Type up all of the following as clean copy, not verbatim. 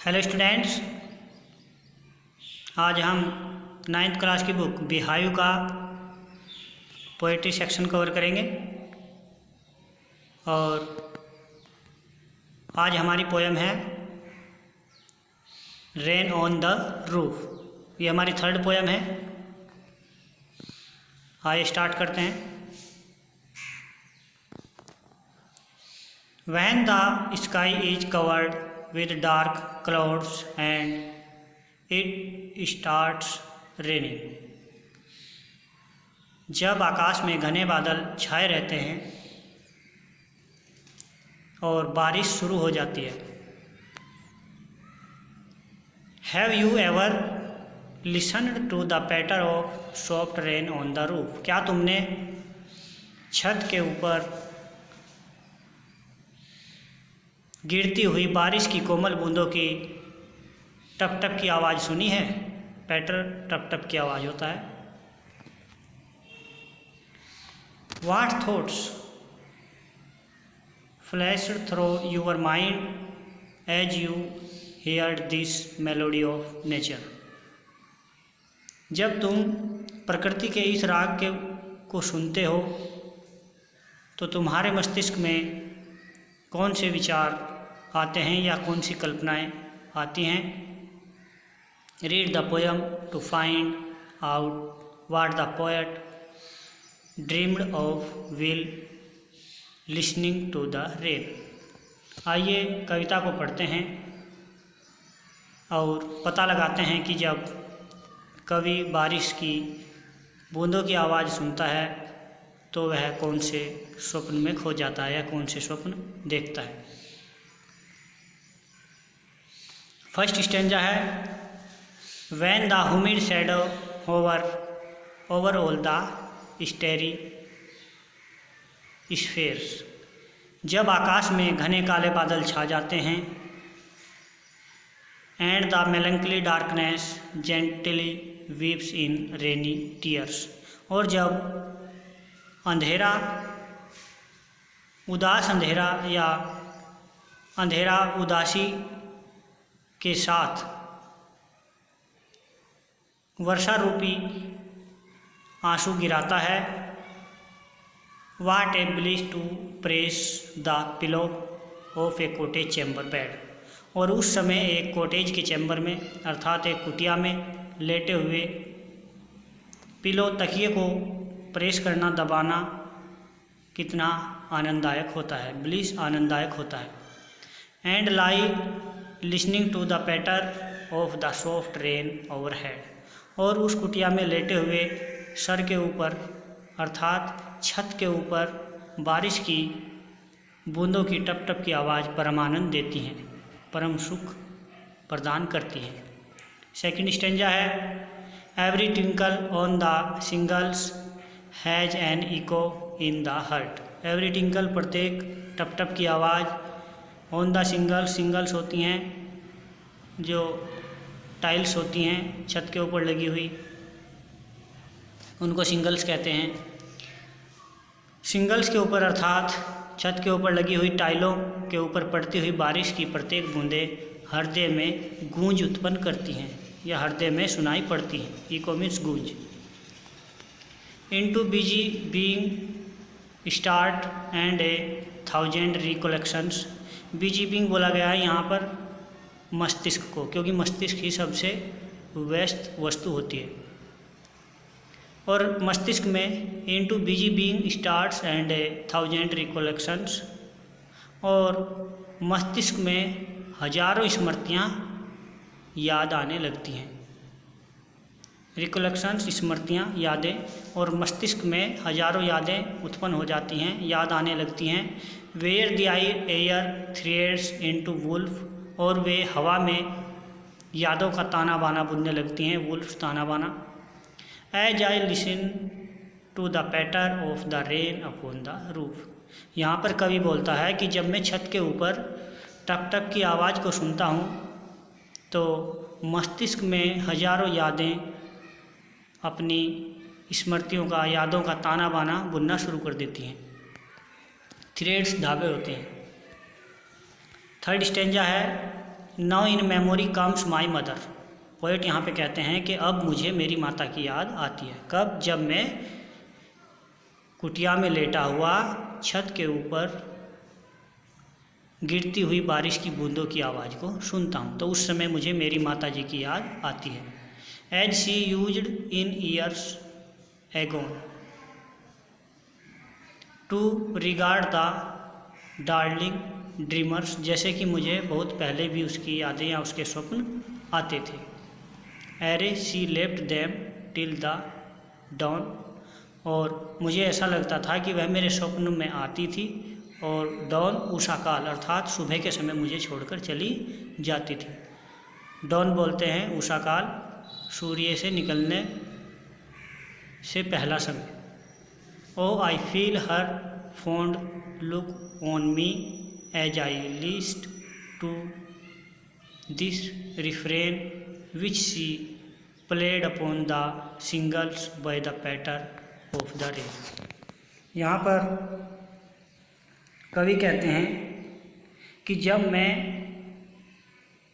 Hello students, आज हम 9th class की बुक बिहायू का पोएट्री सेक्शन कवर करेंगे। और आज हमारी पोएम है रेन ऑन द रूफ। ये हमारी थर्ड पोएम है। आइए स्टार्ट करते हैं। When the sky is covered with dark clouds and it starts raining, जब आकाश में घने बादल छाए रहते हैं और बारिश शुरू हो जाती है। Have you ever listened to the patter of soft rain on the roof? क्या तुमने छत के ऊपर गिरती हुई बारिश की कोमल बूंदों की टप टप की आवाज़ सुनी है? पैटर टप टप की आवाज़ होता है। What thoughts flashed through your mind as you heard this melody of nature? जब तुम प्रकृति के इस राग को सुनते हो तो तुम्हारे मस्तिष्क में कौन से विचार आते हैं या कौन सी कल्पनाएं आती हैं? Read the poem to find out what the poet dreamed of while listening to the rain. आइए कविता को पढ़ते हैं और पता लगाते हैं कि जब कवि बारिश की बूंदों की आवाज़ सुनता है तो वह कौन से स्वप्न में खो जाता है या कौन से स्वप्न देखता है। फर्स्ट स्टेंजा है when the humid shadow over all the स्टेरी spheres, जब आकाश में घने काले बादल छा जाते हैं। And the melancholy darkness gently weeps in rainy tears, और जब अंधेरा उदास अंधेरा या अंधेरा उदासी के साथ वर्षा रूपी आंसू गिराता है। What a bliss to press the pillow of a cottage chamber bed, और उस समय एक कॉटेज के चैम्बर में अर्थात एक कुटिया में लेटे हुए पिलो तकिए को प्रेस करना दबाना कितना आनंददायक होता है। ब्लिस आनंददायक होता है। And lie listening to the patter of the soft rain overhead, और उस कुटिया में लेटे हुए सर के ऊपर अर्थात छत के ऊपर बारिश की बूंदों की टप टप की आवाज़ परम आनंद देती हैं, परम सुख प्रदान करती हैं। सेकंड स्टेंजा है every twinkle on the shingles has an echo in the heart. Every twinkle प्रत्येक टप टप की आवाज़ ऑन द सिंगल्स होती हैं जो टाइल्स होती हैं छत के ऊपर लगी हुई, उनको सिंगल्स कहते हैं। सिंगल्स के ऊपर अर्थात छत के ऊपर लगी हुई टाइलों के ऊपर पड़ती हुई बारिश की प्रत्येक बूंदें हृदय में गूंज उत्पन्न करती हैं या हृदय में सुनाई पड़ती हैं। इको मीन्स गूंज। Into busy being start and A thousand recollections. Busy being बोला गया है यहाँ पर मस्तिष्क को, क्योंकि मस्तिष्क ही सबसे व्यस्त वस्तु होती है। और मस्तिष्क में into busy being starts and A thousand recollections, और मस्तिष्क में हजारों स्मृतियाँ याद आने लगती हैं। रिकलेक्शंस स्मृतियाँ यादें, और मस्तिष्क में हजारों यादें उत्पन्न हो जाती हैं, याद आने लगती हैं। Where the air threads into woof, और वे हवा में यादों का ताना बाना बुनने लगती हैं, वुल्फ ताना बाना। As I listen to the patter of the rain upon the roof. यहाँ पर कवि बोलता है कि जब मैं छत के ऊपर टप टप की आवाज़ को सुनता हूँ तो मस्तिष्क में हजारों यादें अपनी स्मृतियों का यादों का ताना बाना बुनना शुरू कर देती हैं। थ्रेड्स धागे होते हैं। थर्ड स्टेंजा है now in memory comes my mother. Poet यहाँ पे कहते हैं कि अब मुझे मेरी माता की याद आती है। कब? जब मैं कुटिया में लेटा हुआ छत के ऊपर गिरती हुई बारिश की बूंदों की आवाज़ को सुनता हूँ, तो उस समय मुझे मेरी माता जी की याद आती है। As she used in years agone to regard the darling dreamers, जैसे कि मुझे बहुत पहले भी उसकी यादें या उसके स्वप्न आते थे। Ere she left them till the dawn, और मुझे ऐसा लगता था कि वह मेरे स्वप्न में आती थी और डॉन उषाकाल अर्थात सुबह के समय मुझे छोड़कर चली जाती थी। डॉन बोलते हैं उषाकाल, सूर्य से निकलने से पहला समय। O I feel her fond look on me as I list to this refrain which she played upon the shingles by the patter of the rain. यहाँ पर कवि कहते हैं कि जब मैं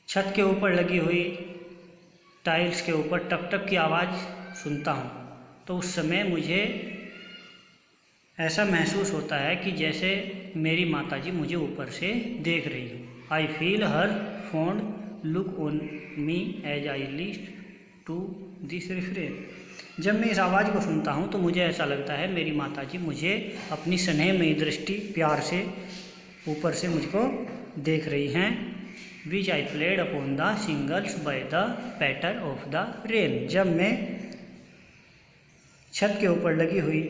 छत के ऊपर लगी हुई टाइल्स के ऊपर टप टप की आवाज़ सुनता हूँ, तो उस समय मुझे ऐसा महसूस होता है कि जैसे मेरी माताजी मुझे ऊपर से देख रही हो। I feel her fond look on me as I list to this refrain. जब मैं इस आवाज़ को सुनता हूँ तो मुझे ऐसा लगता है मेरी माताजी मुझे अपनी स्नेहमयी दृष्टि प्यार से ऊपर से मुझको देख रही हैं। Which I played upon the shingles by the patter of the rain. जब मैं छत के ऊपर लगी हुई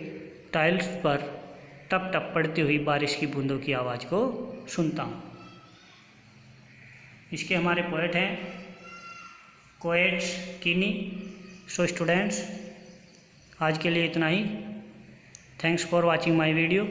टाइल्स पर टप टप पड़ती हुई बारिश की बूंदों की आवाज़ को सुनता हूँ। इसके हमारे पोएट हैं कोएट्स किनी। सो स्टूडेंट्स, आज के लिए इतना ही। Thanks for watching my video.